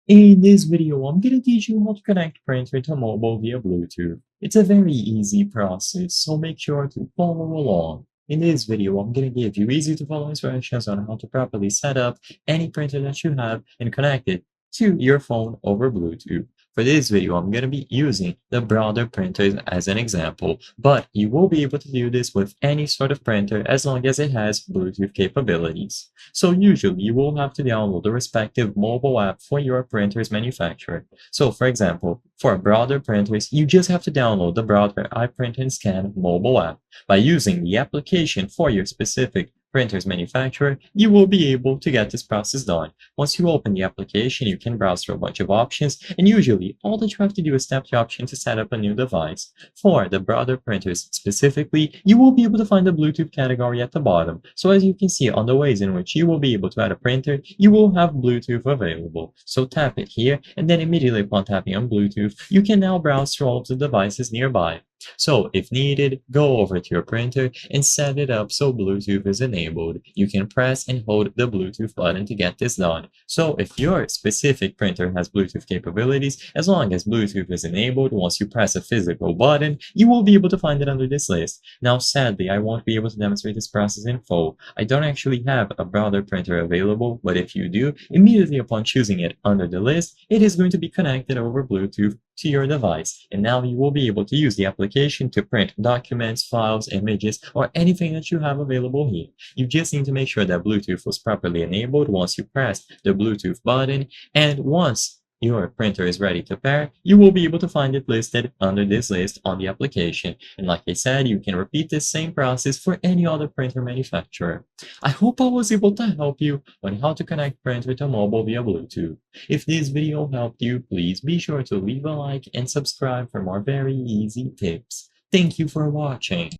In this video, I'm going to teach you how to connect printer to mobile via Bluetooth. It's a very easy process, so make sure to follow along. In this video, I'm going to give you easy to follow instructions on how to properly set up any printer that you have and connect it to your phone over Bluetooth. For this video, I'm going to be using the Brother printers as an example, but you will be able to do this with any sort of printer as long as it has Bluetooth capabilities. So usually you will have to download the respective mobile app for your printer's manufacturer. So for example, for Brother printers, you just have to download the Brother iPrint and Scan mobile app. By using the application for your specific printer's manufacturer, you will be able to get this process done. Once you open the application, you can browse through a bunch of options, and usually all that you have to do is tap the option to set up a new device. For the Brother printers specifically, you will be able to find the Bluetooth category at the bottom. So as you can see on the ways in which you will be able to add a printer, you will have Bluetooth available. So tap it here, and then immediately upon tapping on Bluetooth, you can now browse through all of the devices nearby. So if needed, go over to your printer and set it up so Bluetooth is enabled. You can press and hold the Bluetooth button to get this done. So if your specific printer has Bluetooth capabilities, as long as Bluetooth is enabled, once you press a physical button, you will be able to find it under this list. Now sadly, I won't be able to demonstrate this process in full. I don't actually have a Brother printer available, but if you do, immediately upon choosing it under the list, it is going to be connected over Bluetooth to your device, and now you will be able to use the application to print documents, files, images, or anything that you have available here. You just need to make sure that Bluetooth was properly enabled once you press the Bluetooth button, and once your printer is ready to pair, you will be able to find it listed under this list on the application. And like I said, you can repeat this same process for any other printer manufacturer. I hope I was able to help you on how to connect printer to mobile via Bluetooth. If this video helped you, please be sure to leave a like and subscribe for more very easy tips. Thank you for watching.